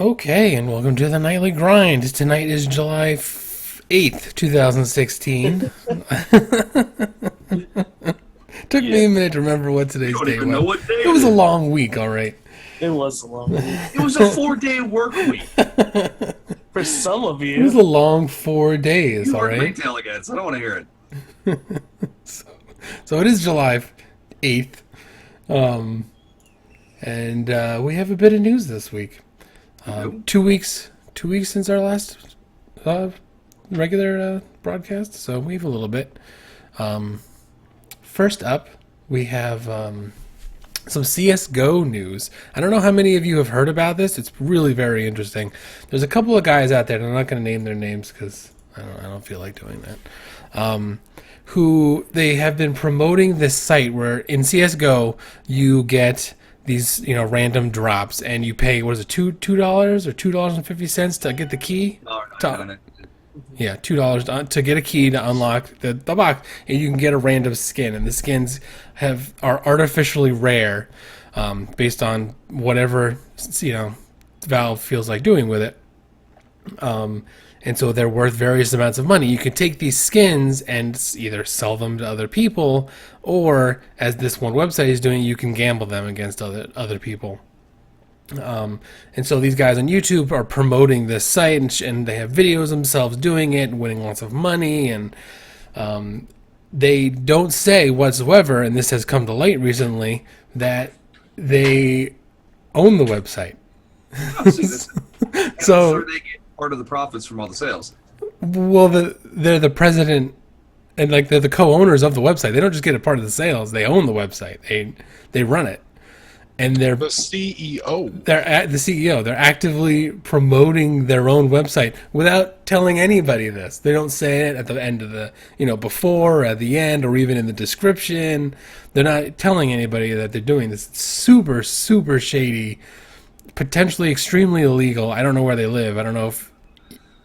Okay, and welcome to the Nightly Grind. Tonight is July 8th, 2016. Took Yeah, me a minute to remember what You today's don't day even know was. what day It was it a is. long week, all right. it was a long week. It was a 4-day work week. For some of It was a you, long 4 days, You all work right. retail again, so I don't want to hear it. So it is July 8th, um, and we have a bit of news this week. You? 2 weeks since our last uh, regular broadcast, so we have a little bit. First up, we have some CS:GO news. I don't know how many of you have heard about this. It's really very interesting. There's a couple of guys out there, and I'm not going to name their names because I don't feel like doing that. Who they have been promoting this site where in CS:GO you get these random drops, and you pay what is it $2 or $2.50 to get the key. No, To- no. yeah, $2 to get a key to unlock the box, and you can get a random skin. And the skins are artificially rare, based on whatever Valve feels like doing with it. And so they're worth various amounts of money. You can take these skins and either sell them to other people, or as this one website is doing, you can gamble them against other people. And so these guys on YouTube are promoting this site, and they have videos themselves doing it and winning lots of money. And they don't say whatsoever, and this has come to light recently, that they own the website. Oh, see, So, they get part of the profits from all the sales. well, they're the president, and like they're the co-owners of the website. They don't just get a part of the sales; they own the website. They run it, and The CEO. they're at the CEO. They're actively promoting their own website without telling anybody this. They don't say it at the end of before, or at the end, or even in the description. They're not telling anybody that they're doing this. It's super, super shady, potentially extremely illegal. I don't know where they live. I don't know if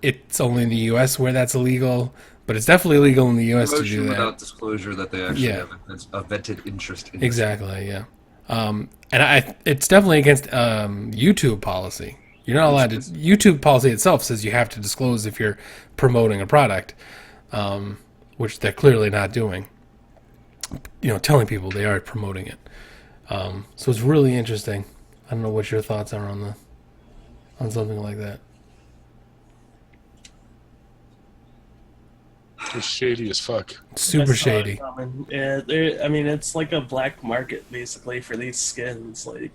it's only in the U.S. where that's illegal, but it's definitely illegal in the U.S. to Promotion do that. without disclosure that they actually Yeah. have a vetted interest in it. Exactly, yeah. And it's definitely against YouTube policy. You're not allowed to. YouTube policy itself says you have to disclose if you're promoting a product, which they're clearly not doing. Telling people they are promoting it. So it's really interesting. I don't know what your thoughts are on something like that. It's shady as fuck. Super I saw it shady. coming. Yeah, I mean, it's like a black market basically for these skins. Like,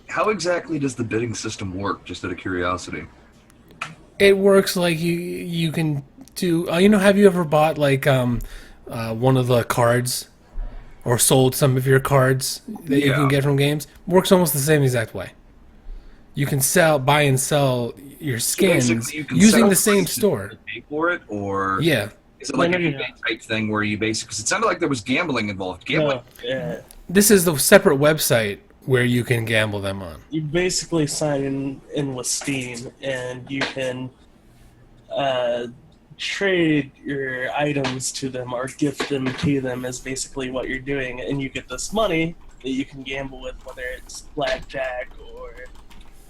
How exactly does the bidding system work, just out of curiosity? It works like you can do. Have you ever bought like one of the cards, or sold some of your cards that you can Yeah. get from games? Works almost the same exact way. You can buy and sell your skins Basically, you can using sell the same prices store. to pay for it, or Yeah, is it like No, an no, no. eBay type thing where you basically? Because it sounded like there was gambling involved. Gambling. no, yeah, this is the separate website where you can gamble them on. you basically sign in with Steam, and you can uh, trade your items to them or gift them to them. Is basically what you're doing, and you get this money that you can gamble with, whether it's blackjack or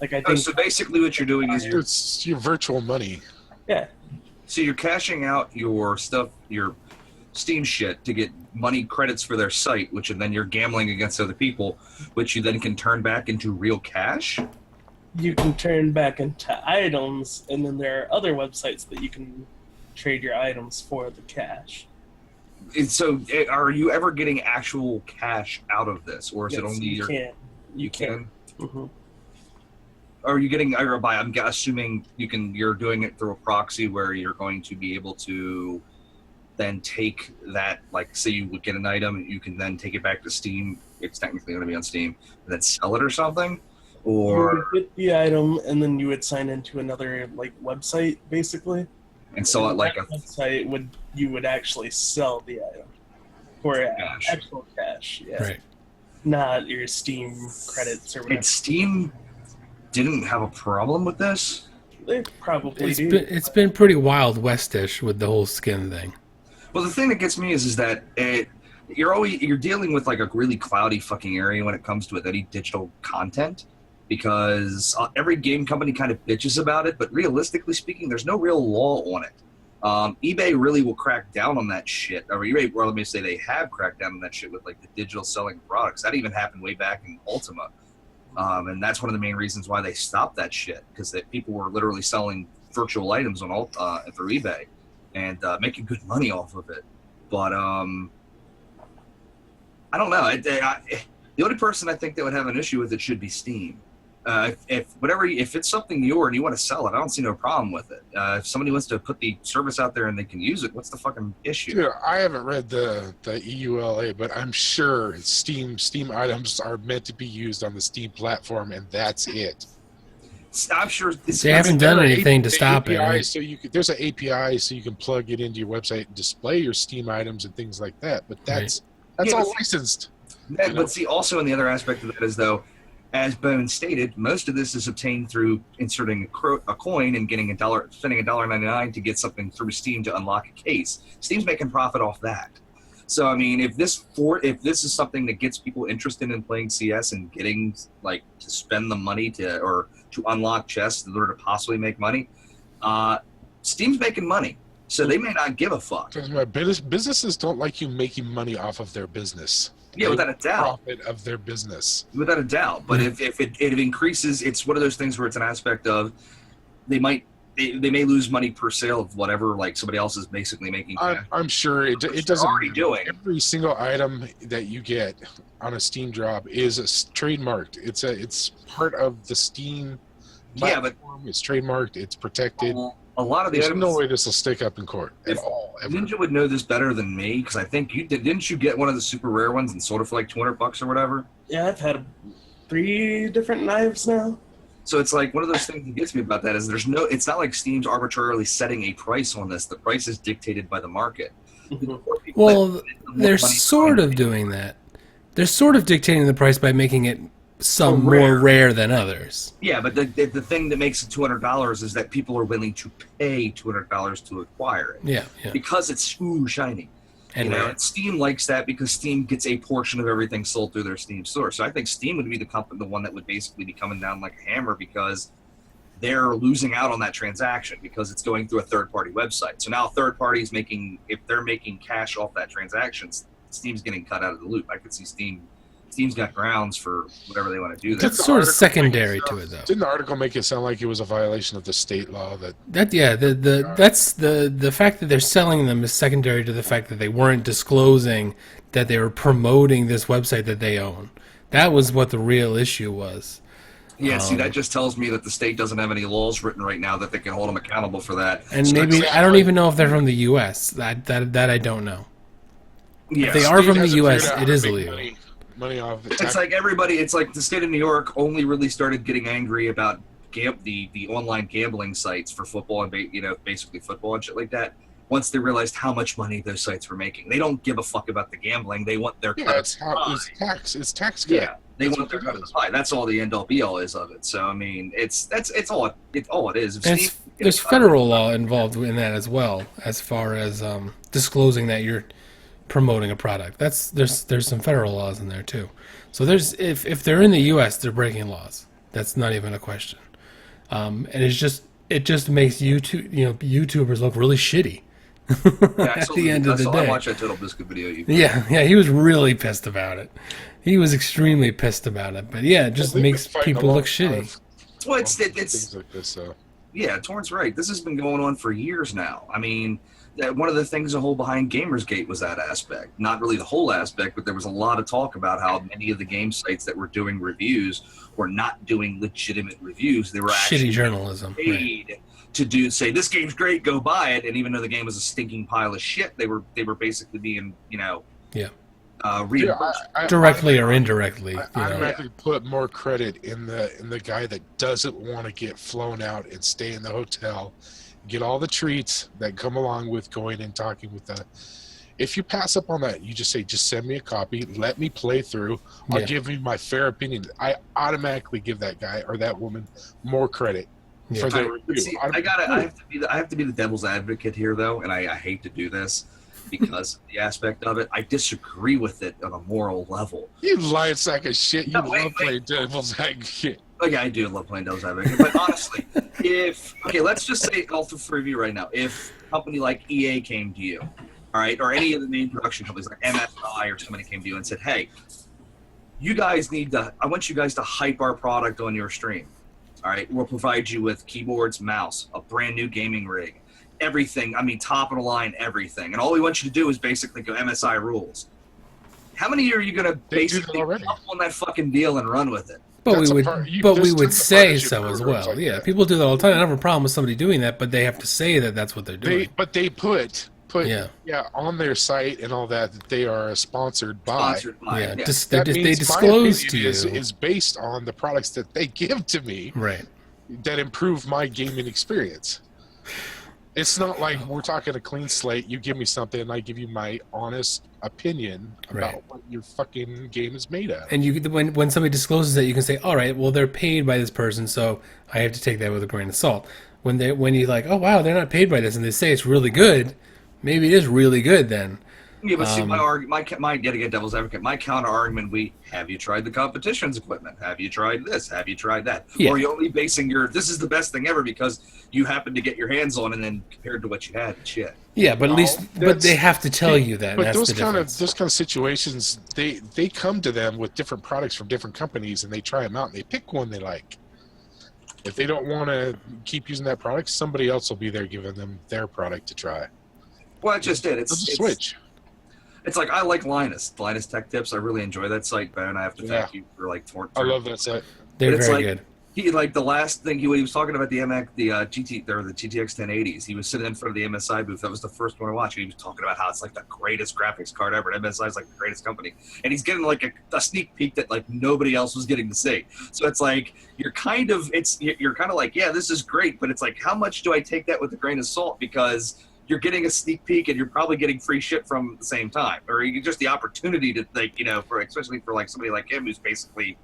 like I Oh, think. so basically, what you're doing is It's your virtual money. Yeah, you're cashing out your stuff, your Steam shit, to get money credits for their site, which then you're gambling against other people, which you then can turn back into real cash. you can turn back into items, and then there are other websites that you can trade your items for the cash. So, are you ever getting actual cash out of this, or is it Yes, only you your? can. You can. Mhm. Are you getting? Or by I'm assuming you can. You're doing it through a proxy where you're going to be able to then take that. Like, say you would get an item, you can then take it back to Steam. It's technically going to be on Steam, and then sell it or something. You Or would get the item, and then you would sign into another like website, basically. and sell it like that a website would actually sell the item for cash. actual cash, yeah, Right. not your Steam credits or whatever. And Steam didn't have a problem with this. They probably do. It's been pretty Wild Westish with the whole skin thing. Well, the thing that gets me is that you're dealing with like a really cloudy fucking area when it comes to any digital content. because every game company kind of bitches about it, but realistically speaking, there's no real law on it. eBay really will crack down on that shit, or eBay, or let me say they have cracked down on that shit with like the digital selling products. That even happened way back in Ultima, and that's one of the main reasons why they stopped that shit, because that people were literally selling virtual items on through eBay and making good money off of it. But I don't know. The only person I think that would have an issue with it should be Steam. If it's something new and you want to sell it, I don't see no problem with it. If somebody wants to put the service out there and they can use it, what's the fucking issue? Dude, I haven't read the EULA, but I'm sure Steam items are meant to be used on the Steam platform, and that's it. I'm sure They haven't done anything to stop it. API, Right? so there's an API so you can plug it into your website and display your Steam items and things like that. But that's Yeah, all but- licensed. But see, also in the other aspect of that is, though, as Bone stated, most of this is obtained through inserting a coin and getting spending $1.99 to get something through Steam to unlock a case. Steam's making profit off that. So I mean, if this is something that gets people interested in playing CS and getting like to spend the money to unlock chests in order to possibly make money, Steam's making money, so they may not give a fuck. Because my businesses don't like you making money off of their business. Yeah, without a doubt. Profit of their business. Without a doubt. But if it increases, it's one of those things where it's an aspect of they may lose money per sale of whatever, like somebody else is basically making. I'm sure it Which doesn't. they're already doing. Every single item that you get on a Steam drop is trademarked. It's part of the Steam Yeah, but platform. It's trademarked. It's protected. a lot of the There's items. no way this will stick up in court at If all. Ever. Ninja would know this better than me, because I think didn't you get one of the super rare ones and sold it for like $200 or whatever? Yeah, I've had 3 different knives now. So it's like one of those things that gets me about that is it's not like Steam's arbitrarily setting a price on this. The price is dictated by the market. Well, they're sort of doing that. They're sort of dictating the price by making it some more rare than others. Yeah, but the thing that makes it $200 is that people are willing to pay $200 to acquire it. Yeah. Because it's shiny. And You know, rare. and Steam likes that because Steam gets a portion of everything sold through their Steam store. So I think Steam would be the one that would basically be coming down like a hammer, because they're losing out on that transaction because it's going through a third-party website. So now third parties if they're making cash off that transaction, Steam's getting cut out of the loop. I could see Steam's got grounds for whatever they want to do there. That's sort of secondary to it, though. Didn't the article make it sound like it was a violation of the state law that That's the fact that they're selling them is secondary to the fact that they weren't disclosing that they were promoting this website that they own. That was what the real issue was. Yeah, see, that just tells me that the state doesn't have any laws written right now that they can hold them accountable for that. And maybe I don't even know if they're from the U.S. That I don't know. Yeah, If they are from the hasn't U.S., figured out it how is to make illegal. money off it. it's like everybody. It's like the state of New York only really started getting angry about the online gambling sites for football and basically football and shit like that. Once they realized how much money those sites were making, they don't give a fuck about the gambling. They want their cut it's tax cut. Yeah, they That's want their what cut it of is. the pie. That's all the end all be all is of it. So I mean, it's all it is. If And Steve- there's federal law involved in that as well, as far as disclosing that you're promoting a product. There's some federal laws in there too. So if they're in the U.S., they're breaking laws. That's not even a question. And it just makes YouTubers look really shitty at the end of the I day. watched that Total Biscuit video. Yeah, he was really pissed about it. He was extremely pissed about it. But yeah, it just They've been makes fighting people a look lot shitty. of Well, it's things like this. So. Yeah, Torrance right. This has been going on for years now. I mean, one of the things the whole behind Gamersgate was that aspect. Not really the whole aspect, but there was a lot of talk about how many of the game sites that were doing reviews were not doing legitimate reviews. They were actually Shitty journalism. Right. paid to say this game's great, go buy it. And even though the game was a stinking pile of shit, they were basically being Yeah. reimbursed. Directly or indirectly. I automatically put more credit in the guy that doesn't want to get flown out and stay in the hotel, get all the treats that come along with going and talking with the. If you pass up on that, you just say, just send me a copy, let me play through. I'll Yeah. give you my fair opinion. I automatically give that guy or that woman more credit Yeah. for their But review. see, I have to be the devil's advocate here, though, and I hate to do this because of the aspect of it. I disagree with it on a moral level. You lying sack of shit. You No, love wait. playing devil's advocate. Oh yeah, I do love playing devil's advocate. But honestly, let's just say also for review right now, if a company like EA came to you, all right, or any of the main production companies like MSI or somebody came to you and said, "Hey, I want you guys to hype our product on your stream. All right, we'll provide you with keyboards, mouse, a brand new gaming rig, everything. I mean, top of the line, everything. And all we want you to do is basically go MSI rules." How many are you going to They do that basically already. jump on that fucking deal and run with it? But That's we a would, part- you- but there's we would tons of say partnership so as programs well. like Yeah, that. people do that all the time. I don't have a problem with somebody doing that, but they have to say that that's what they're doing. They put Yeah. on their site and all that they are sponsored by. Sponsored by Yeah, it. just, That they means my disclose to opinion you. is based on the products that they give to me Right. that improve my gaming experience. It's not like we're talking a clean slate. You give me something, and I give you my honest opinion about Right. what your fucking game is made of. And you, when somebody discloses that, you can say, "All right, well, they're paid by this person, so I have to take that with a grain of salt." When you're like, "Oh wow, they're not paid by this," and they say it's really good, maybe it is really good then. Yeah, but see, my yet again, devil's advocate. My counter argument: have you tried the competition's equipment? Have you tried this? Have you tried that? Yeah. Or are you only basing this is the best thing ever because you happen to get your hands on, and then compared to what you had, shit. Yeah, but at least, but that's- they have to tell you that. And But that's those the kind difference. of situations, they come to them with different products from different companies, and they try them out, and they pick one they like. If they don't want to keep using that product, somebody else will be there giving them their product to try. Well, it just did. They'll just switch. It's like I like Linus Tech Tips. I really enjoy that site, Ben. I have to thank you for I love that site. They're but it's very like- good. He like the last thing he was talking about the GTX 1080s. He was sitting in front of the MSI booth. That was the first one I watched. He was talking about how it's like the greatest graphics card ever. And MSI is like the greatest company, and he's getting like a sneak peek that like nobody else was getting to see. So it's like you're kind of like, yeah, this is great, but it's like, how much do I take that with a grain of salt? Because you're getting a sneak peek and you're probably getting free shit from at the same time, or just the opportunity to like, especially for like somebody like him who's basically,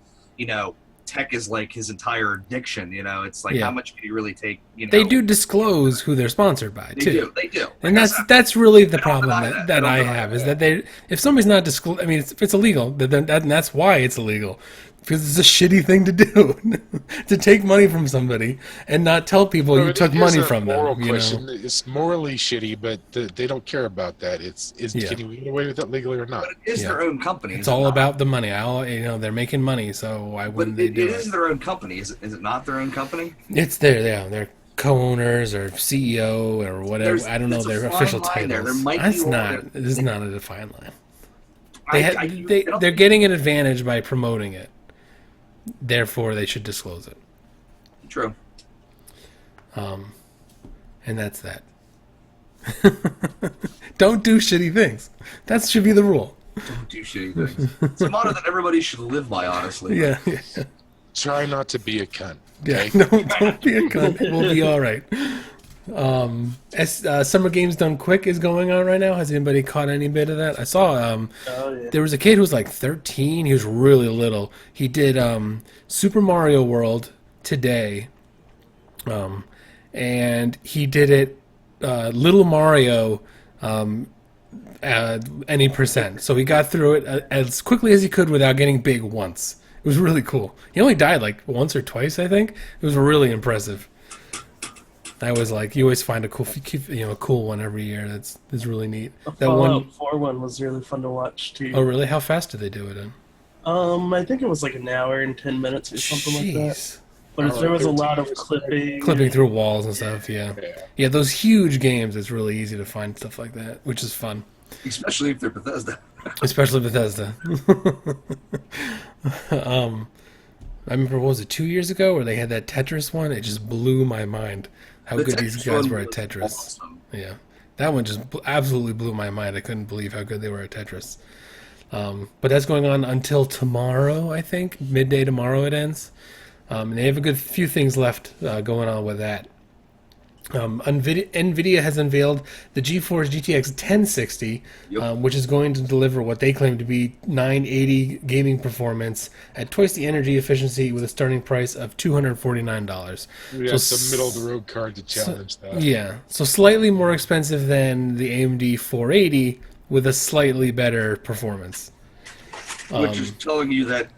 tech is like his entire addiction. It's like, Yeah. how much can you really take? They do disclose who they're sponsored by too. They do. And Like I that's said, that's really the I don't problem deny that, that. that I I don't deny have is that. that if somebody's not disclosed, I mean, if it's illegal, then that's why it's illegal, because it's a shitty thing to do to take money from somebody and not tell people No, you it took is money a from moral them. question. It's morally shitty, but they don't care about that. Yeah. Can you get away with it legally or not? But it is Yeah. their own company. It's is it all not? about the money. They're making money, so why But wouldn't they it do is it? their own company. Is it not their own company? It's they're co-owners or CEO or whatever. There's- I don't know there's a their fine official line there. titles. There might be That's one not. there. This is not a defined line. I don't They're think- getting an advantage by promoting it. Therefore, they should disclose it. True. And that's that. Don't do shitty things. That should be the rule. Don't do shitty things. It's a motto that everybody should live by, honestly. Yeah. Try not to be a cunt. Yeah. Okay? Don't be a cunt. We'll be all right. Summer Games Done Quick is going on right now. Has anybody caught any bit of that? I saw Oh yeah. there was a kid who was like 13. He was really little. He did Super Mario World today, and he did it Little Mario any percent. So he got through it as quickly as he could without getting big once. It was really cool. He only died like once or twice, I think. It was really impressive. I was like, you always find a cool one every year. That's really neat. The That one Fallout 4 one was really fun to watch too. oh really? How fast did they do it in? I think it was like an hour and 10 minutes or something like that. Jeez. But Oh, there was a 13 lot of years. clipping. Through walls and stuff, yeah. Yeah, those huge games, it's really easy to find stuff like that, which is fun. Especially if they're Bethesda. Especially Bethesda. I remember, what was it, 2 years ago, where they had that Tetris one? It just blew my mind how The good these Tetris guys one were at was Tetris. awesome. Yeah, that one just absolutely blew my mind. I couldn't believe how good they were at Tetris. But that's going on until tomorrow, I think. Midday tomorrow it ends. And they have a good few things left going on with that. NVIDIA has unveiled the GeForce GTX 1060, Yep. which is going to deliver what they claim to be 980 gaming performance at twice the energy efficiency with a starting price of $249. We got So some middle of the road card to challenge that. Yeah, so slightly more expensive than the AMD 480 with a slightly better performance. Which is telling you that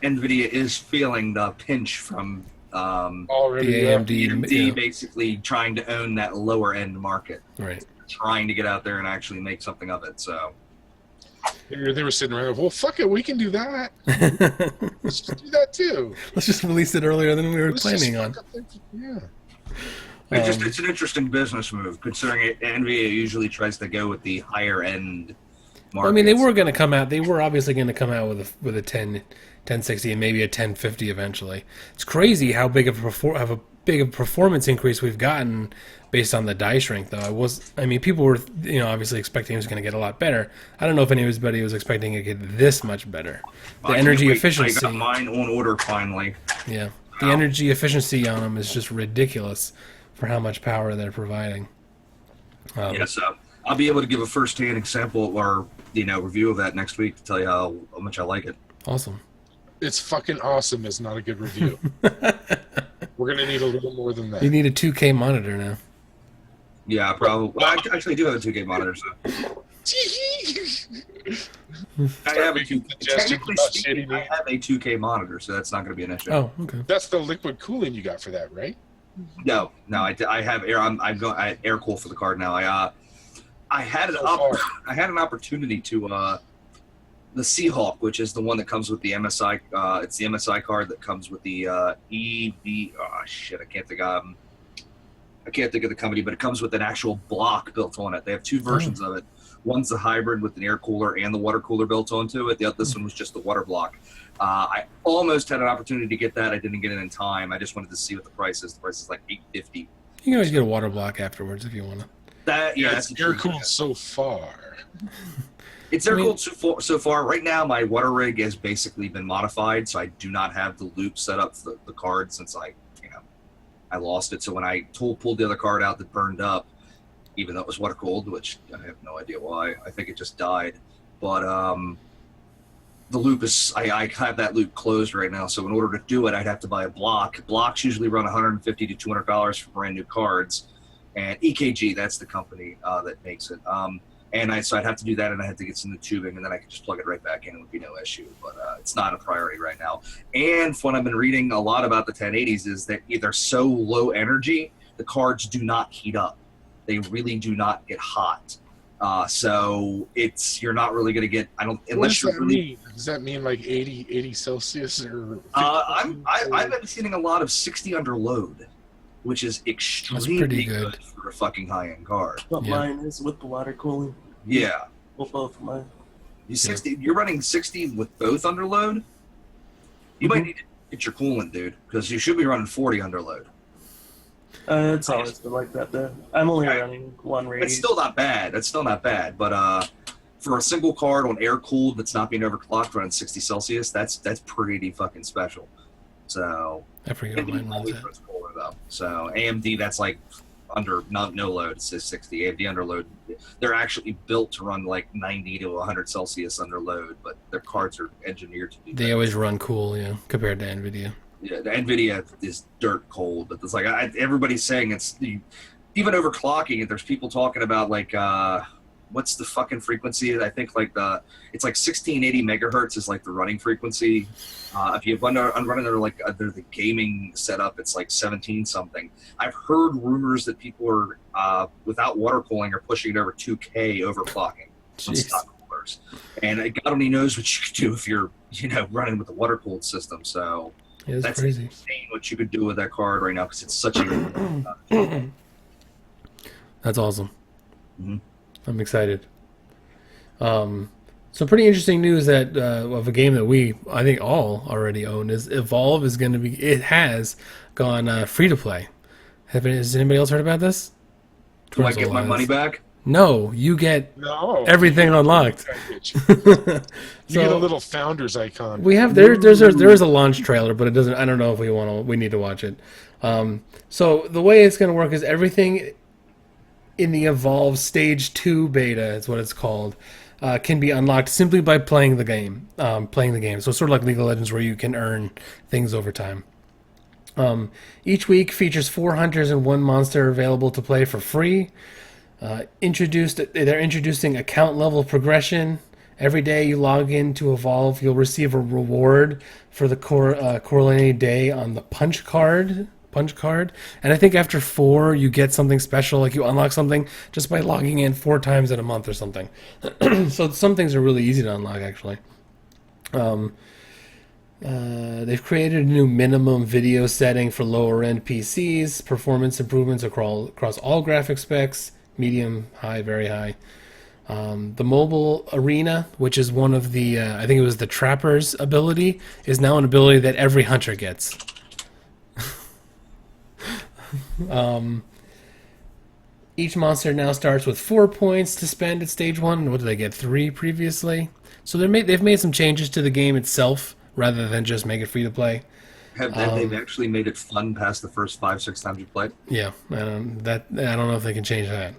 NVIDIA is feeling the pinch from Already, The yeah. AMD, AMD basically trying to own that lower end market, right. trying to get out there and actually make something of it. So They were sitting around, well, fuck it, we can do that. Let's just do that too. Let's just release it earlier than we were Let's just planning on. fuck up things- Yeah. it's an interesting business move, considering NVIDIA usually tries to go with the higher end markets. Well, I mean, they were going to come out. They were obviously going to come out with a 1060 and maybe a 1050 eventually. It's crazy how big of a performance increase we've gotten based on the die shrink, though. I mean, people were obviously expecting it was going to get a lot better. I don't know if anybody was expecting it to get this much better. The I energy can't wait. efficiency, I got mine on order finally. yeah, the energy efficiency on them is just ridiculous for how much power they're providing. Yeah, so I'll be able to give a first-hand example or review of that next week to tell you how much I like it. Awesome. It's fucking awesome is not a good review. We're going to need a little more than that. You need a 2K monitor now. Yeah, probably. Well, I actually do have a 2K monitor. So. I have a making suggestions technically about speaking, shitty I have a 2K monitor, so that's not going to be an issue. Oh, okay. That's the liquid cooling you got for that, right? No, I have air. I'm going. I air cool for the card now. I had an I had an opportunity to the Seahawk, which is the one that comes with the MSI. It's the MSI card that comes with the EV. Oh shit, I can't think of the company, but it comes with an actual block built on it. They have two versions of it. One's the hybrid with an air cooler and the water cooler built onto it. This one was just the water block. I almost had an opportunity to get that. I didn't get it in time. I just wanted to see what the price is. The price is like $850. You can always get a water block afterwards if you want to. It's air cooled so far. It's air cooled so far. Right now, my water rig has basically been modified, so I do not have the loop set up for the card since I lost it. So when I pulled the other card out that burned up, even though it was water cooled, which I have no idea why. I think it just died. But the loop is, I have that loop closed right now. So in order to do it, I'd have to buy a block. Blocks usually run $150 to $200 for brand new cards. And EKG, that's the company that makes it. So I'd have to do that, and I had to get some new tubing, and then I could just plug it right back in. It would be no issue. But it's not a priority right now. And what I've been reading a lot about the 1080s is that they're so low energy, the cards do not heat up. They really do not get hot. So you're not really going to get, unless you're really. Mean? Does that mean like 80 Celsius or? I've been seeing a lot of 60 under load, which is extremely good for a fucking high-end card. But mine is with the water cooling. Yeah. Well, both of mine. You're running 60 with both under load? You might need to get your coolant, dude, because you should be running 40 under load. It's always been like that, though. I'm only running one raid. It's still not bad. But for a single card on air cooled that's not being overclocked running 60 Celsius, that's pretty fucking special. So I forget what mine runs at. Cooler, though. So AMD, that's like under no load. It says 60. AMD under load. They're actually built to run like 90 to 100 Celsius under load, but their cards are engineered to do that. They always run cool, compared to NVIDIA. Yeah, the NVIDIA is dirt cold, but it's like everybody's saying even overclocking it. There's people talking about like what's the fucking frequency? I think it's like 1680 megahertz is like the running frequency. If you run under like under the gaming setup, it's like 17 something. I've heard rumors that people are without water cooling are pushing it over 2K overclocking on stock coolers, and God only knows what you could do if you're running with the water cooled system. So. Yeah, That's crazy. insane what you could do with that card right now because it's such a. That's awesome. Mm-hmm. I'm excited. Some pretty interesting news that of a game that I think all already own is Evolve is going to be. It has gone free to play. Has anybody else heard about this? Do I get my money back? No, you get everything unlocked. You get a little founder's icon. We have there is a launch trailer, but it doesn't. I don't know if we need to watch it. So the way it's going to work is everything in the Evolve Stage 2 beta is what it's called. Can be unlocked simply by playing the game. So it's sort of like League of Legends, where you can earn things over time. Each week features 4 hunters and 1 monster available to play for free. They're introducing account level progression Every day you log in to evolve, you'll receive a reward for the correlated day on the punch card. And I think after 4 you get something special, like you unlock something just by logging in 4 times in a month or something. So some things are really easy to unlock, actually. They've created a new minimum video setting for lower end PCs, performance improvements across all graphic specs, medium, high, very high. The mobile arena, which is one of the, I think it was the Trapper's ability, is now an ability that every hunter gets. Each monster now starts with 4 points to spend at stage 1. What did they get? 3 previously? So they've made some changes to the game itself rather than just make it free to play. Have they actually made it fun past the first 5-6 times you played? Yeah, I don't know if they can change that.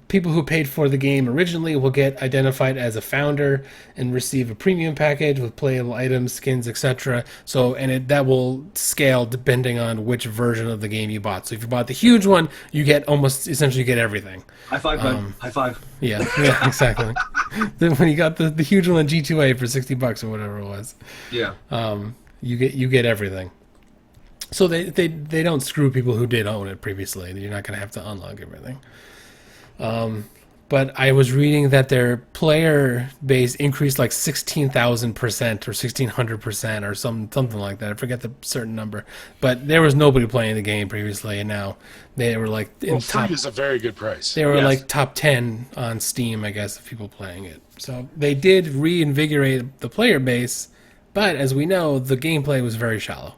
People who paid for the game originally will get identified as a founder and receive a premium package with playable items, skins, etc. So, that will scale depending on which version of the game you bought. So, if you bought the huge one, you get essentially get everything. High five, bud. High five. Yeah, exactly. Then when you got the huge one on G2A for $60 or whatever it was, Yeah. you get everything. So they don't screw people who did own it previously. You're not going to have to unlock everything. But I was reading that their player base increased like 16,000% or 1,600% or something like that. I forget the certain number. But there was nobody playing the game previously, and now they were like in free is a very good price. They were like top 10 on Steam, I guess, of people playing it. So they did reinvigorate the player base, but as we know, the gameplay was very shallow.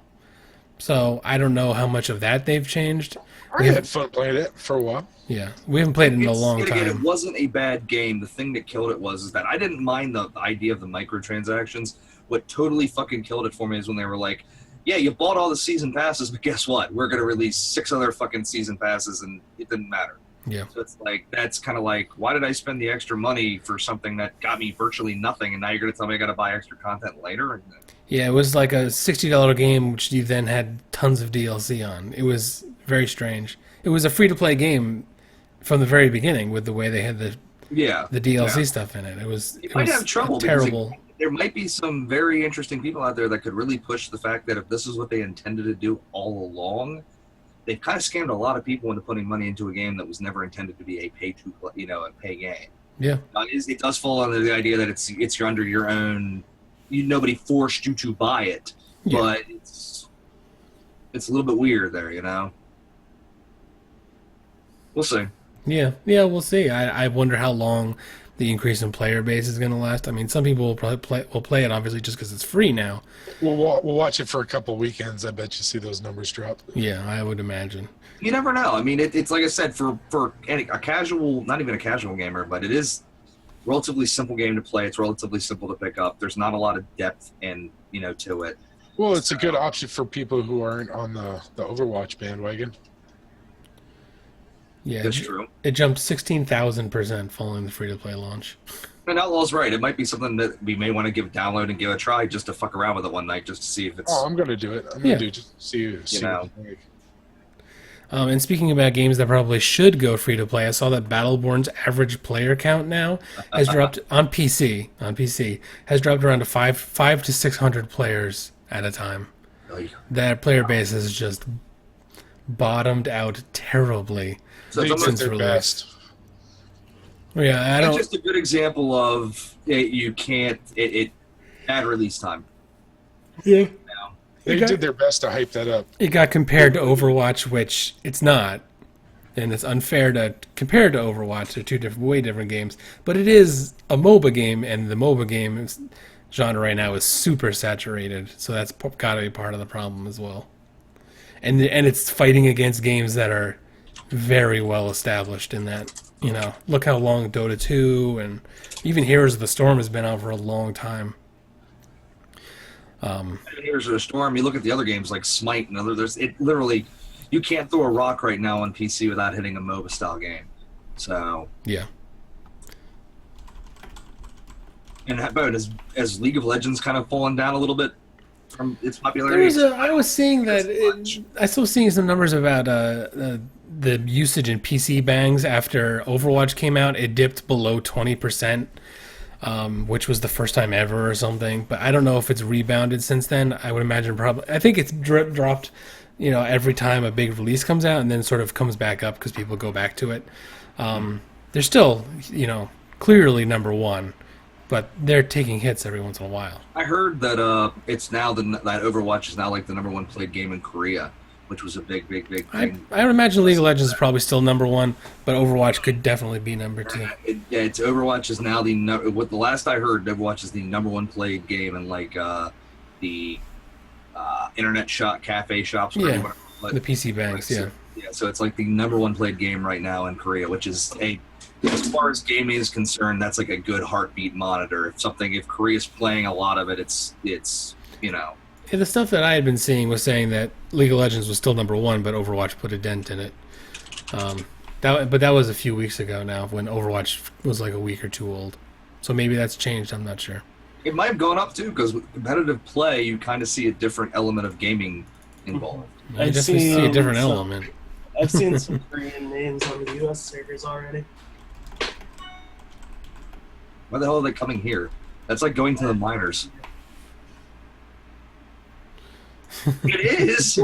So I don't know how much of that they've changed. I had fun playing it for a while. Yeah, we haven't played it in a long again, time. It wasn't a bad game. The thing that killed it was that I didn't mind the idea of the microtransactions. What totally fucking killed it for me is when they were like, yeah, you bought all the season passes, but guess what? We're going to release 6 other fucking season passes, and it didn't matter. Yeah. So it's like, that's kind of like, why did I spend the extra money for something that got me virtually nothing, and now you're going to tell me I got to buy extra content later? Yeah, it was like a $60 game, which you then had tons of DLC on. It was very strange. It was a free-to-play game from the very beginning with the way they had the DLC stuff in it. It was have trouble terrible. There might be some very interesting people out there that could really push the fact that if this is what they intended to do all along, they've kind of scammed a lot of people into putting money into a game that was never intended to be a pay game. Yeah, it does fall under the idea that it's under your own. Nobody forced you to buy it, but it's a little bit weird there, We'll see. Yeah, we'll see. I wonder how long the increase in player base is going to last. I mean, some people will probably play it obviously just because it's free now. We'll watch it for a couple weekends. I bet you see those numbers drop. Yeah, I would imagine. You never know. I mean, it's like I said, for a casual, not even a casual gamer, but it is a relatively simple game to play. It's relatively simple to pick up. There's not a lot of depth to it. Well, it's a good option for people who aren't on the Overwatch bandwagon. Yeah, that's true. It jumped 16,000% following the free-to-play launch. And Outlaw's right. It might be something that we may want to download and give a try just to fuck around with it one night, just to see if it's. Oh, I'm going to do it. I'm going to do it just to see what you think. And speaking about games that probably should go free-to-play, I saw that Battleborn's average player count now has dropped on PC, has dropped around to 5 to 600 players at a time. That player base has just bottomed out terribly. So since their best. Yeah, It's just a good example of you can't bad release time. Yeah, they did their best to hype that up. It got compared to Overwatch, which it's not, and it's unfair to compare it to Overwatch. They're way different games, but it is a MOBA game, and the MOBA game genre right now is super saturated. So that's got to be part of the problem as well. And it's fighting against games that are very well established in that, look how long Dota 2 and even Heroes of the Storm has been out for a long time. Heroes of the Storm, you look at the other games like Smite and others, it literally, you can't throw a rock right now on PC without hitting a MOBA style game. So. Yeah. And how about as League of Legends kind of fallen down a little bit from its popularity? I was seeing that I still seeing some numbers about the usage in PC bangs after Overwatch came out. It dipped below 20%. which was the first time ever or something. But I don't know if it's rebounded since then. I would imagine probably. I think it's dropped, every time a big release comes out, and then sort of comes back up because people go back to it. They're still, clearly number one, but they're taking hits every once in a while. I heard that it's now that Overwatch is now like the number one played game in Korea, which was a big thing. I would imagine League of Legends is probably still number one, but Overwatch could definitely be number two. It's Overwatch is now what the last I heard, Overwatch is the number one played game in like the internet cafe shops. Yeah, the PC banks. Yeah. Yeah, so it's like the number one played game right now in Korea, which is as far as gaming is concerned, that's like a good heartbeat monitor. If Korea's playing a lot of it, it's Yeah, the stuff that I had been seeing was saying that League of Legends was still number one, but Overwatch put a dent in it. But that was a few weeks ago now, when Overwatch was like a week or two old. So maybe that's changed. I'm not sure. It might have gone up too, because with competitive play, you kind of see a different element of gaming involved. I definitely see a different element. I've seen some Korean names on the U.S. servers already. Why the hell are they coming here? That's like going to the minors. It is. I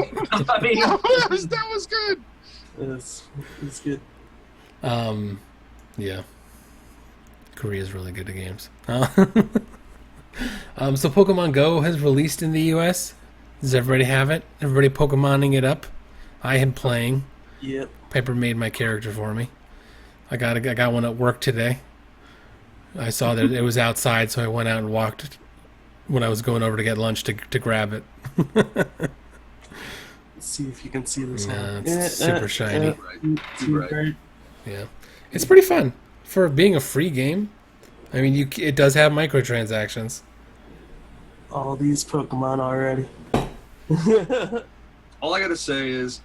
mean, that was good. It's good. Yeah. Korea's really good at games. So Pokemon Go has released in the U.S. Does everybody have it? Everybody Pokemoning it up? I am playing. Yep. Piper made my character for me. I got one at work today. I saw that it was outside, so I went out and walked when I was going over to get lunch to grab it. Let's see if you can see this. Yeah, it's super shiny. Right. Yeah, it's pretty fun for being a free game. I mean, it does have microtransactions. All these Pokemon already. All I gotta say is,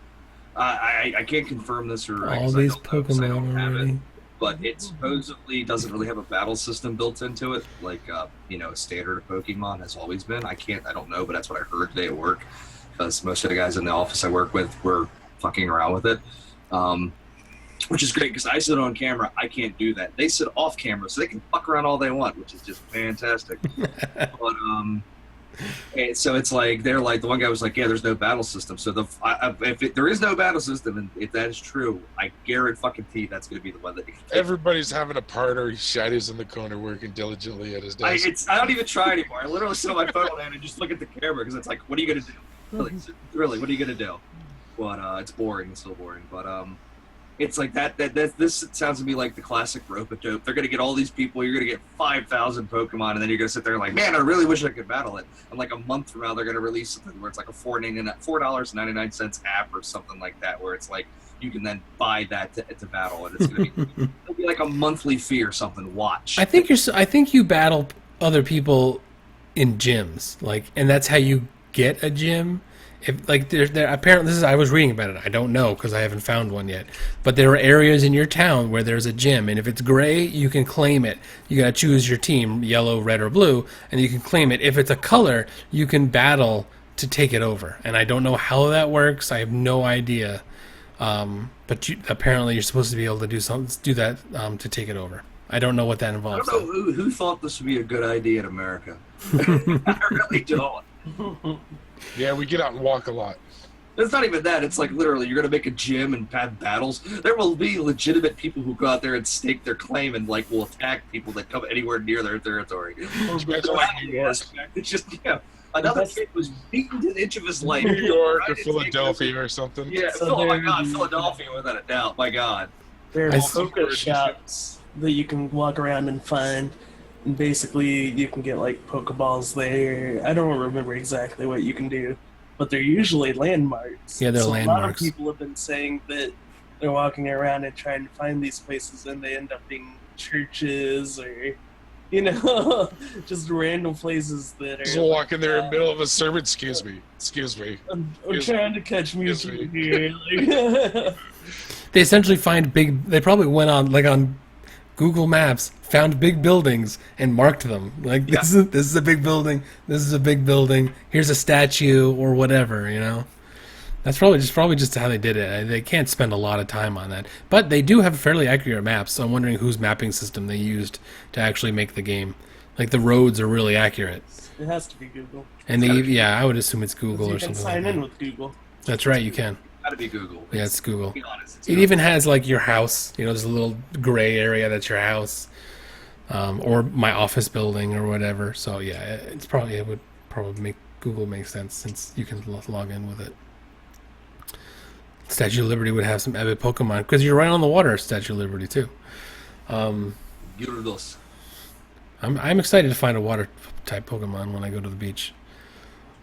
I can't confirm this or All these Pokemon already. But it supposedly doesn't really have a battle system built into it, like a standard of Pokemon has always been. I don't know, but that's what I heard today at work, because most of the guys in the office I work with were fucking around with it, which is great because I sit on camera. I can't do that. They sit off camera, so they can fuck around all they want, which is just fantastic. But and so it's like the one guy was like, yeah, there's no battle system. So if there is no battle system, and if that is true, I guarantee that's going to be the one that Everybody's having a party. Shadow's in the corner working diligently at his desk. I don't even try anymore. I literally sit on my phone and just look at the camera because it's like, what are you going to do? Really, what are you going to do? But it's boring. It's still boring. But it's like that. This sounds to me like the classic rope-a-dope. They're going to get all these people. You're going to get 5,000 Pokemon, and then you're going to sit there like, man, I really wish I could battle it. And like a month from now, they're going to release something where it's like a $4.99 app or something like that, where it's like you can then buy that to battle, and it's going to be it'll be like a monthly fee or something. Watch. I think you battle other people in gyms, and that's how you get a gym. If there apparently I was reading about it. I don't know because I haven't found one yet. But there are areas in your town where there's a gym, and if it's gray, you can claim it. You gotta choose your team, yellow, red, or blue, and you can claim it. If it's a color, you can battle to take it over. And I don't know how that works. I have no idea. But apparently you're supposed to be able to do that to take it over. I don't know what that involves. I don't know who thought this would be a good idea in America. I really don't. Yeah, we get out and walk a lot. It's not even that. It's like literally, you're gonna make a gym and have battles. There will be legitimate people who go out there and stake their claim and will attack people that come anywhere near their territory. It's just another kid was beaten to the inch of his life. New York or Philadelphia or something. Yeah, oh my God, Philadelphia without a doubt. My God, There are poker shops that you can walk around and find. And basically, you can get Pokeballs there. I don't remember exactly what you can do, but they're usually landmarks. Yeah, they're landmarks. A lot of people have been saying that they're walking around and trying to find these places, and they end up being churches or, just random places that are. Just walking there in the middle of a sermon. Excuse me. I'm trying to catch music here. They essentially find they probably went on Google Maps, found big buildings and marked them. This is a big building. This is a big building. Here's a statue or whatever. That's probably just how they did it. They can't spend a lot of time on that, but they do have fairly accurate maps. So I'm wondering whose mapping system they used to actually make the game. Like the roads are really accurate, It has to be Google. and I would assume it's Google You or can something. sign like in that. with Google. That's right, you can. Gotta be Google. Yeah, it's Google. Be honest. It's It Google. even has like your house. There's a little gray area that's your house, or my office building or whatever. So yeah, it would probably make Google make sense since you can log in with it. Statue of Liberty would have some epic Pokemon because you're right on the water. Statue of Liberty too. Gyarados. I'm excited to find a water type Pokemon when I go to the beach.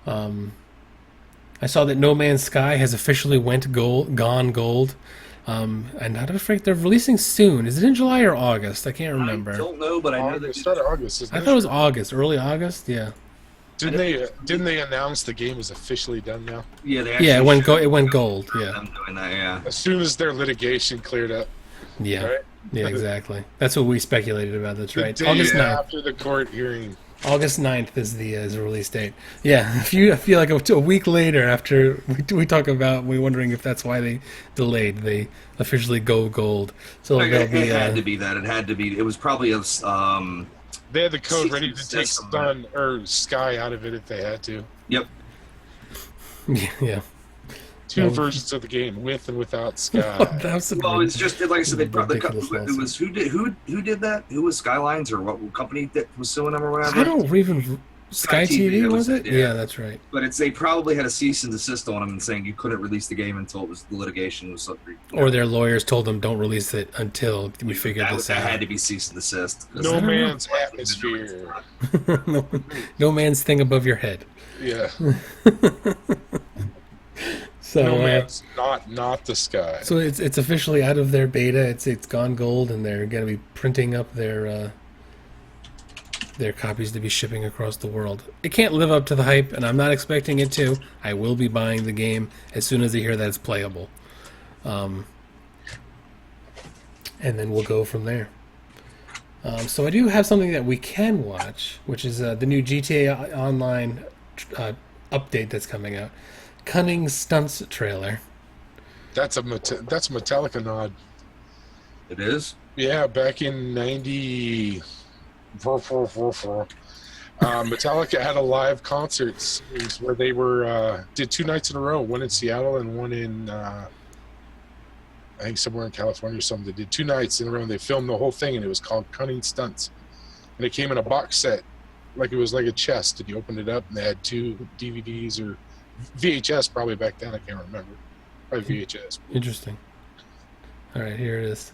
I saw that No Man's Sky has officially gone gold. And not afraid they're releasing soon. Is it in July or August? I can't remember. I don't know, but I know that Start of August. Isn't I it? thought it was August, early August. Yeah, Didn't they announce the game is officially done now? Yeah, they actually yeah. showed It went gold. Yeah, them doing that. Yeah. As soon as their litigation cleared up, yeah, right? yeah. Exactly. That's what we speculated about. That's The right. day August 9th. after the court hearing. August 9th is the release date. Yeah, I feel like a week later after we talk about, we're wondering if that's why they delayed. They officially go gold. So Like, there'll it be had to be that. It had to be. It was probably a. They had the code Cease ready and to take desist Sun or Sky out of it if they had to. Yep. yeah. Two Well- versions of the game, with and without Sky. That was a Well, it's just like I said. They brought the. Ridiculous It was who did that? Who was Skylines or what company that was suing them or whatever? I don't even. Sky Sky TV, TV, that was was it? it, Yeah. yeah. That's right. But they probably had a cease and desist on them and saying you couldn't release the game until the litigation was. Or their lawyers told them don't release it until we figure this that had out. to be cease and desist. 'cause No they- man's atmosphere. No man's thing above your head. Yeah. So, No man's not the Sky. so it's officially out of their beta. It's gone gold, and they're going to be printing up their copies to be shipping across the world. It can't live up to the hype, and I'm not expecting it to. I will be buying the game as soon as I hear that it's playable, and then we'll go from there. So I do have something that we can watch, which is the new GTA Online update that's coming out. Cunning Stunts trailer. That's that's a Metallica nod. It is. Yeah, back in '90. Metallica had a live concert series where they did 2 nights in a row, one in Seattle and one in I think somewhere in California or something. They did 2 nights in a row and they filmed the whole thing, and it was called Cunning Stunts. And it came in a box set, like it was like a chest, and you opened it up and they had 2 DVDs or VHS probably back then, I can't remember. Probably VHS. Interesting. All right, here it is.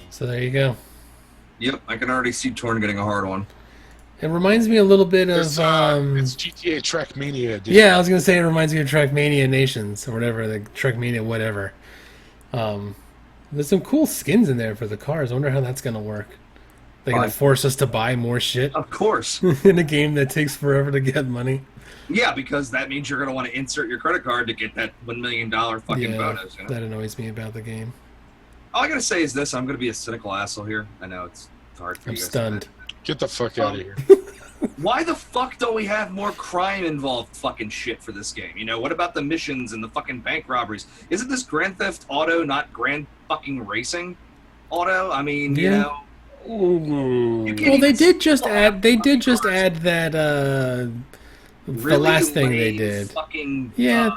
So there you go. Yep, I can already see Torn getting a hard one. It reminds me a little bit of It's GTA Trackmania. Dude. yeah, I was gonna say it reminds me of Trackmania Nations or whatever, the Trackmania whatever. There's some cool skins in there for the cars. I wonder how that's gonna work. They're gonna Fine. force us to buy more shit Of course. in a game that takes forever to get money. Yeah, because that means you're going to want to insert your credit card to get that $1 million fucking Yeah, bonus. You know? that annoys me about the game. All I got to say is this. I'm going to be a cynical asshole here. I know it's hard for I'm you guys. stunned. Get the fuck out of here. Why the fuck don't we have more crime involved fucking shit for this game? You know, what about the missions and the fucking bank robberies? Isn't this Grand Theft Auto, not Grand fucking Racing Auto? I mean, you Yeah. know. You can't Well, they even did just spell add. out They did fucking just cars. add that. The Really last thing they lame did. Fucking, Yeah.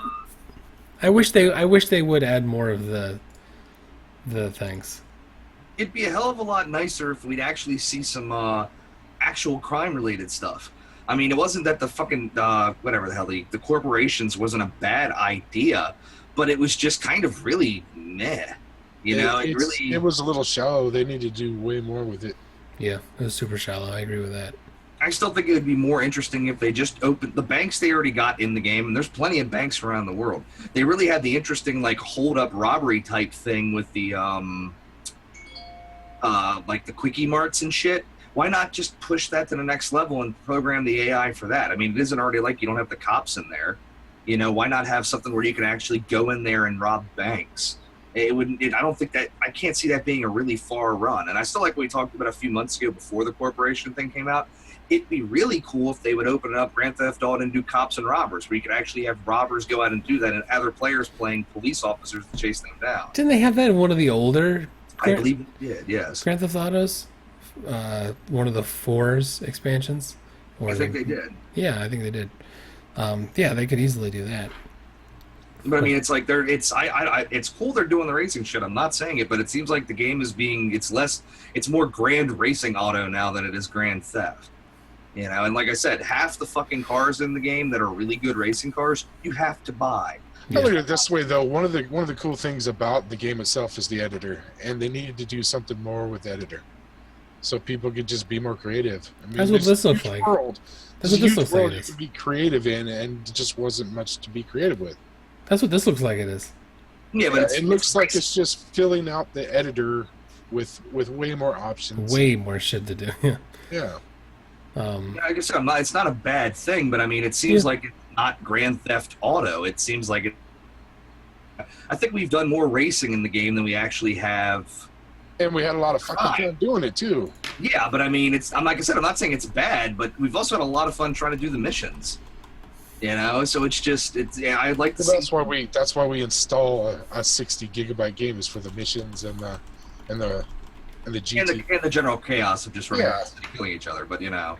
I wish they would add more of the things. it'd be a hell of a lot nicer if we'd actually see some actual crime related stuff. I mean, it wasn't that the fucking whatever the hell the corporations wasn't a bad idea, but it was just kind of really meh. You know, it was a little shallow. They need to do way more with it. Yeah, it was super shallow. I agree with that. I still think it would be more interesting if they just opened the banks they already got in the game, and there's plenty of banks around the world. They really had the interesting like hold up robbery type thing with the like the quickie marts and shit. Why not just push that to the next level and program the AI for that? I mean, it isn't already like you don't have the cops in there. You know, why not have something where you can actually go in there and rob banks? It wouldn't. I don't think that. I can't see that being a really far run. And I still like what we talked about a few months ago before the corporation thing came out. It'd be really cool if they would open up Grand Theft Auto and do cops and robbers, where you could actually have robbers go out and do that, and other players playing police officers to chase them down. Didn't they have that in one of the older I believe it did. Yes, Grand Theft Autos? One of the 4's expansions? Or I think they did. Yeah, I think they did. Yeah, they could easily do that. But I mean, it's like it's cool they're doing the racing shit. I'm not saying it, but it seems like the game is it's more Grand Racing Auto now than it is Grand Theft. You know, and like I said, half the fucking cars in the game that are really good racing cars, you have to buy. I look at it this way, though. One of the cool things about the game itself is the editor, and they needed to do something more with the editor, so people could just be more creative. I mean, That's what this looks like. That's what this looks like. You could be creative in, and it just wasn't much to be creative with. That's what this looks like it is. Yeah, but it looks like it's just filling out the editor with way more options. Way more shit to do. Yeah. Yeah. Like I said, it's not a bad thing, but I mean, it seems like it's not Grand Theft Auto. It seems like it. I think we've done more racing in the game than we actually have. And we had a lot of fucking fun doing it too. Yeah, but I mean, I'm like I said, I'm not saying it's bad, but we've also had a lot of fun trying to do the missions. You know, so it's just I'd like to see. That's why we install a 60 gigabyte game is for the missions and the GT and the general chaos of just running around and killing each other. But you know,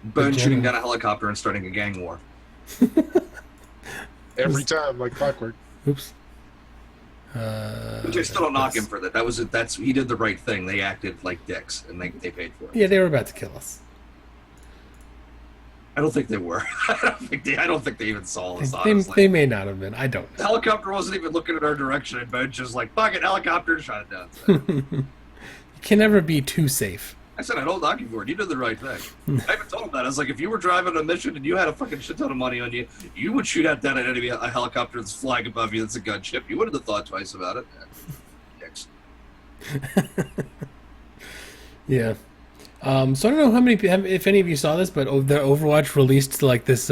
Bone shooting down a helicopter and starting a gang war. Every time, like clockwork. Oops. Which I still don't knock him for that. He did the right thing. They acted like dicks, and they paid for it. Yeah, they were about to kill us. I don't think they were. I don't think they even saw us. They may not have been. I don't know. The helicopter wasn't even looking at our direction, and Bone's just like, "Fuck it, helicopter!" Shot it down. You can never be too safe. I said, I don't knock you for it. You did the right thing. I even told him that. I was like, if you were driving a mission and you had a fucking shit ton of money on you, you would shoot at that enemy, a helicopter that's flying above you that's a gunship. You wouldn't have thought twice about it. Dicks. Yeah. So I don't know how many, if any of you saw this, but the Overwatch released like this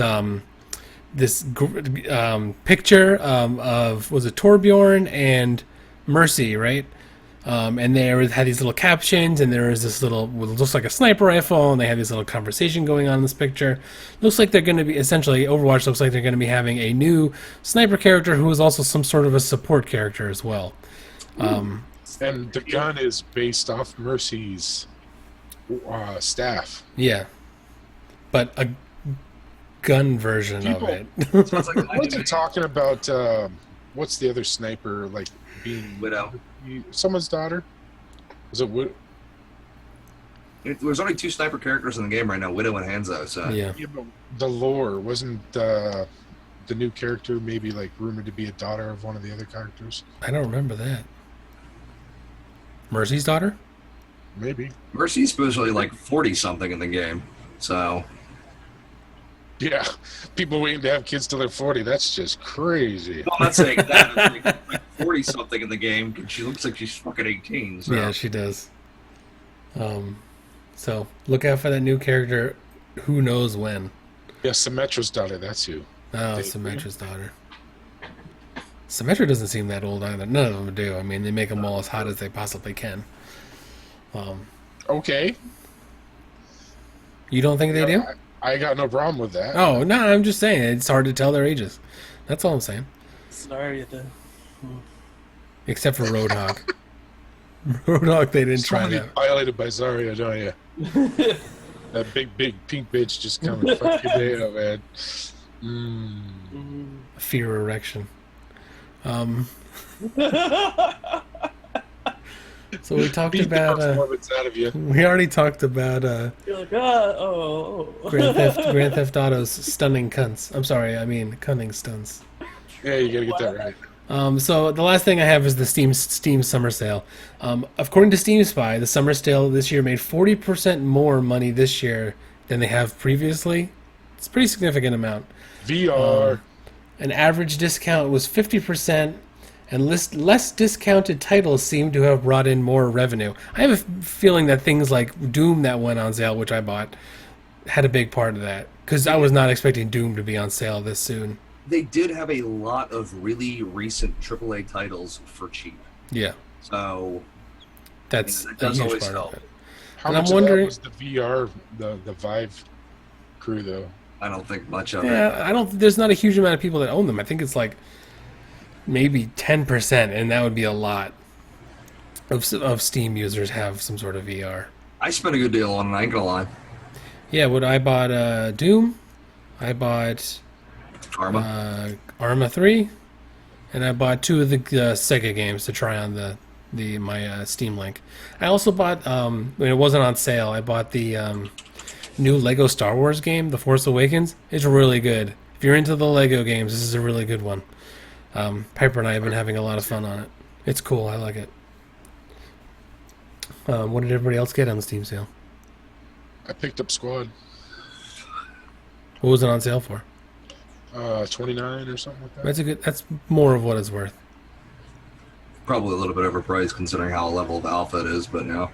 picture of, was it Torbjorn and Mercy, right? And they had these little captions, and there was this little, what looks like a sniper rifle, and they had this little conversation going on in this picture. Looks like they're going to be, essentially, Overwatch looks like they're going to be having a new sniper character who is also some sort of a support character as well. And the gun is based off Mercy's staff. Yeah. But a gun version of it. Sounds They're talking about, what's the other sniper, like, being... Widow. Someone's daughter? Was it Widow? There's only 2 sniper characters in the game right now, Widow and Hanzo. So Yeah. But the lore wasn't the new character maybe like rumored to be a daughter of one of the other characters? I don't remember that. Mercy's daughter? Maybe. Mercy's supposedly like 40 something in the game. So Yeah, people waiting to have kids till they're 40. That's just crazy. well, I'm not saying that. I'm like 40 something in the game. She looks like she's fucking 18. So. Yeah, she does. So look out for that new character. Who knows when? Yeah, Symmetra's daughter. That's who. Oh, Symmetra's daughter. Symmetra doesn't seem that old either. None of them do. I mean, they make them all as hot as they possibly can. Okay. You don't think they do? I got no problem with that. Oh, no, I'm just saying. It's hard to tell their ages. That's all I'm saying. Sorry, Except for Roadhog. Roadhog, they didn't try Somebody that. violated by Zarya, don't you? That big pink bitch just coming to fuck your day up, man. Fear erection. So we talked Beat the about. performance out of you. We already talked about You're like, oh. Grand Theft Auto's stunning cunts. I'm sorry, I mean cunning stunts. Yeah, you gotta get that right. So the last thing I have is the Steam summer sale. According to Steam Spy, the summer sale this year made 40% more money this year than they have previously. It's a pretty significant amount. VR. An average discount was 50%, and less discounted titles seem to have brought in more revenue. I have a feeling that things like Doom that went on sale, which I bought, had a big part of that, because I was not expecting Doom to be on sale this soon. They did have a lot of really recent AAA titles for cheap. Yeah, So that's that a does huge always part help. of it. How And I'm much wondering- of that was the VR, the Vive crew, though? I don't think much of it. Yeah, I don't. There's not a huge amount of people that own them. I think it's like maybe 10%, and that would be a lot of Steam users have some sort of VR. I spent a good deal on it, I ain't gonna lie. Yeah, what I bought Doom, I bought Karma. Arma 3, and I bought 2 of the Sega games to try on my Steam Link. I also bought when it wasn't on sale, I bought the new Lego Star Wars game, The Force Awakens. It's really good. If you're into the Lego games, this is a really good one. Piper and I have been having a lot of fun on it. It's cool. I like it. What did everybody else get on the Steam sale? I picked up Squad, What was it on sale for? 29 or something like that. That's a good. That's more of what it's worth. Probably a little bit overpriced considering how level of alpha it is, but no.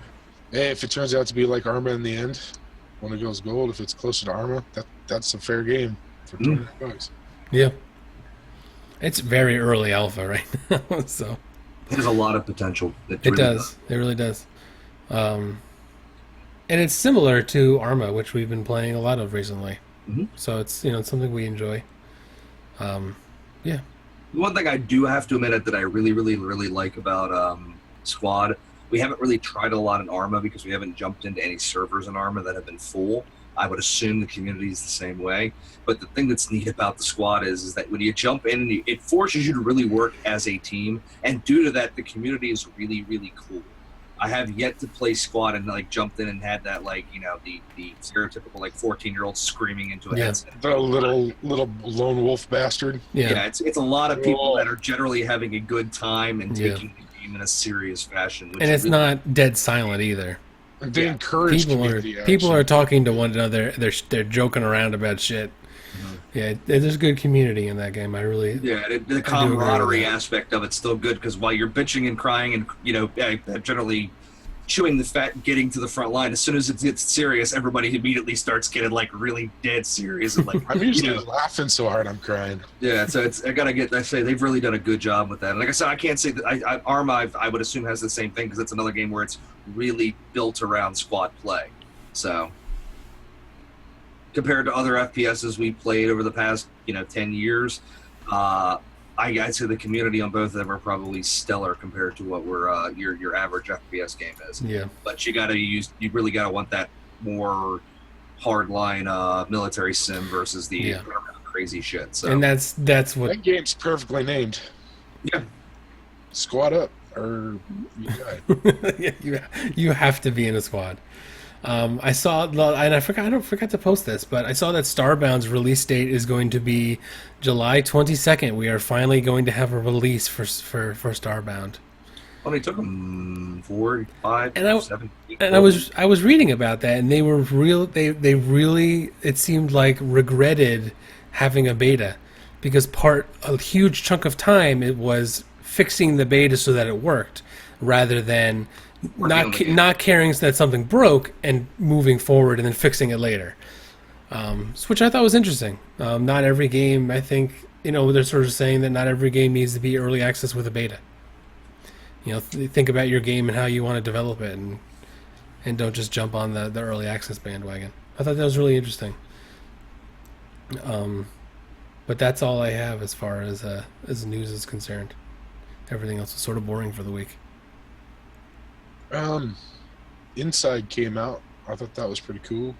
Hey, if it turns out to be like Arma in the end, when it goes gold, if it's closer to Arma, that's a fair game for $20. Yeah. It's very early alpha right now, so There's a lot of potential. it does. It really does. And it's similar to Arma, which we've been playing a lot of recently. Mhm. So it's it's something we enjoy. Yeah. One thing I do have to admit that I really, really, really like about Squad, we haven't really tried a lot in Arma because we haven't jumped into any servers in Arma that have been full. I would assume the community is the same way. But the thing that's neat about the Squad is that when you jump in, it forces you to really work as a team. And due to that, the community is really, really cool. I have yet to play Squad and like jumped in and had that the stereotypical 14-year-old screaming into a Yeah. headset. The little lone wolf bastard. Yeah. It's a lot of people Whoa. that are generally having a good time and Yeah. taking the game in a serious fashion. Which And it's really- not dead silent either. They Yeah. encourage community People action. are talking to one another. They're joking around about shit. Yeah, there's good community in that game. I really Yeah, the agree with camaraderie that. aspect of it's still good because while you're bitching and crying and generally chewing the fat and getting to the front line, as soon as it gets serious, everybody immediately starts getting really dead serious and I'm usually laughing so hard I'm crying. Yeah, so I say they've really done a good job with that. And like I said, I can't say that Arma I would assume has the same thing because it's another game where it's really built around squad play. So compared to other FPSs we played over the past 10 years, I'd say the community on both of them are probably stellar compared to what your average FPS game is. yeah. But you really gotta want that more hardline military sim versus the Yeah. crazy shit. So And that's what That game's perfectly named. yeah. Squad up, or you die. yeah, you have to be in a squad. I saw, and I forgot to post this, but I saw that Starbound's release date is going to be July 22nd. We are finally going to have a release for Starbound. Well, it took them 4, 5, And I- 7. And I was reading about that, and they were they really, it seemed like, regretted having a beta, because a huge chunk of time it was fixing the beta so that it worked, rather than Working on the game. not caring that something broke and moving forward and then fixing it later. Which I thought was interesting. Not every game, I think, they're sort of saying that not every game needs to be early access with a beta. Think about your game and how you want to develop it, and don't just jump on the early access bandwagon. I thought that was really interesting. But that's all I have as far as news is concerned. Everything else was sort of boring for the week. Inside came out. I thought that was pretty cool.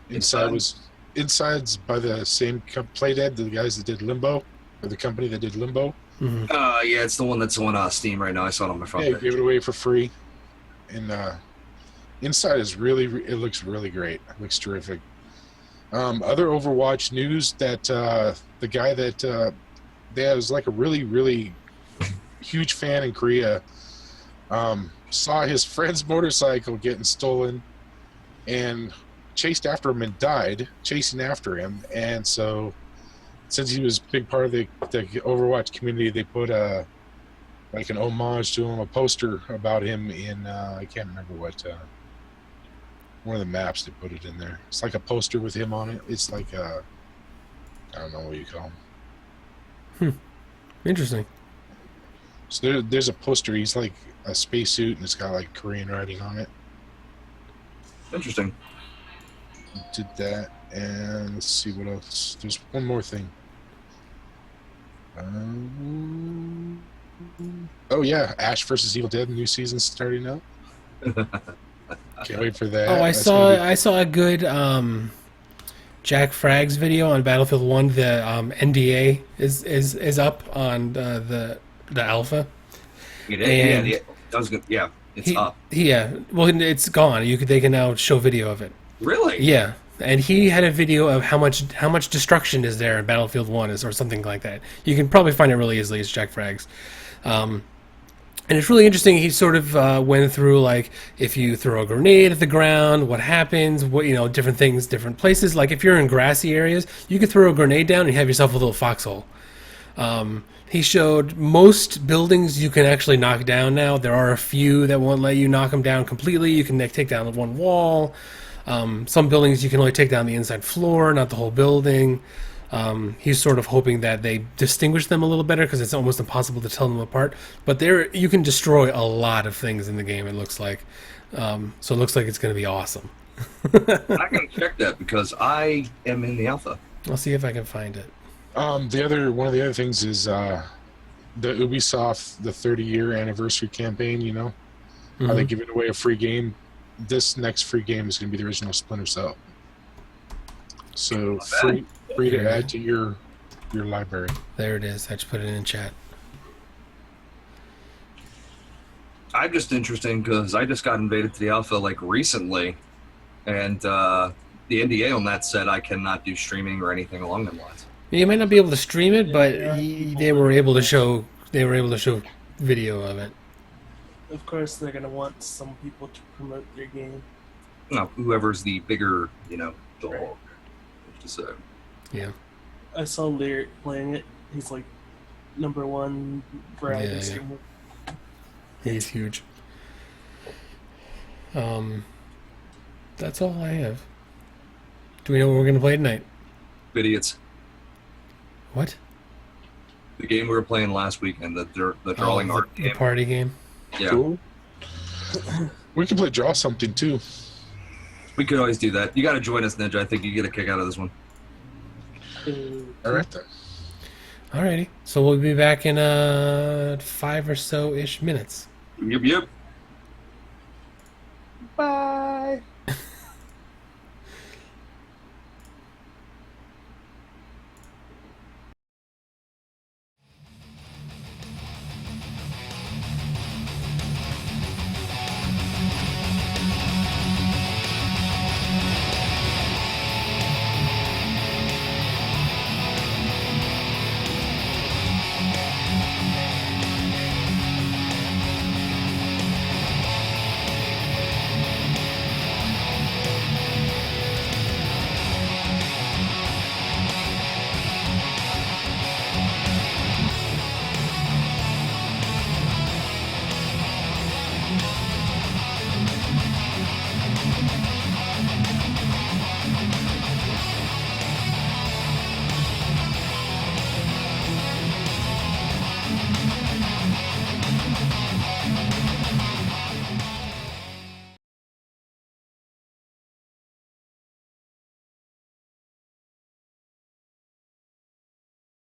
Inside's by the same Playdead, the guys that did Limbo, or the company that did Limbo. Yeah, it's the one that's on Steam right now. I saw it on my front Yeah, page. give it away for free. And inside is really, it looks really great. It looks terrific. Other Overwatch news that the guy that was like a really, really huge fan in Korea saw his friend's motorcycle getting stolen and chased after him and died chasing after him. And so, since he was a big part of the Overwatch community, they put like an homage to him, a poster about him in I can't remember what one of the maps they put it in there. It's like a poster with him on it. It's like I don't know what you call him. Interesting. So there's a poster. He's like a spacesuit and it's got like Korean writing on it. Interesting. Did that, and let's see what else. There's one more thing. Oh yeah, Ash versus Evil Dead, new season starting up. Can't wait for that. Oh, That's gonna be- I saw a good Jack Frags video on Battlefield 1. The NDA is up on the alpha. It And- yeah, that was good. Yeah, it's up. Well, it's gone. They can now show video of it. Really? Yeah, and he had a video of how much destruction is there in Battlefield 1 or something like that. You can probably find it really easily. It's Jack Frags. And it's really interesting. He sort of went through, like, if you throw a grenade at the ground, what happens, different things, different places. Like, if you're in grassy areas, you can throw a grenade down and you have yourself a little foxhole. He showed most buildings you can actually knock down now. There are a few that won't let you knock them down completely. You can take down one wall. Some buildings you can only take down the inside floor, not the whole building. He's sort of hoping that they distinguish them a little better because it's almost impossible to tell them apart. But you can destroy a lot of things in the game, it looks like. So it looks like it's going to be awesome. I gotta check that because I am in the alpha. I'll see if I can find it. one of the other things is the Ubisoft, the 30-year anniversary campaign. You know, how they giving away a free game. This next free game is going to be the original Splinter Cell. So free to add to your library. There it is. I just put it in chat. I'm just interested because I just got invaded to the alpha like recently, and the NDA on that said I cannot do streaming or anything along those lines. You might not be able to stream it, but they were able to show video of it. Of course, they're gonna want some people to promote their game. No, whoever's the bigger, dog. Right. Just say. Yeah. I saw Lyric playing it. He's like #1 variety Yeah. streamer. He's huge. That's all I have. Do we know what we're going to play tonight? Idiots. What? The game we were playing last weekend, the drawing art the game. party game. Yeah, Cool. We can play draw something too. we could always do that. You got to join us, Ninja. I think you get a kick out of this one. All right then. Alrighty. So we'll be back in 5 or so ish minutes. Yep.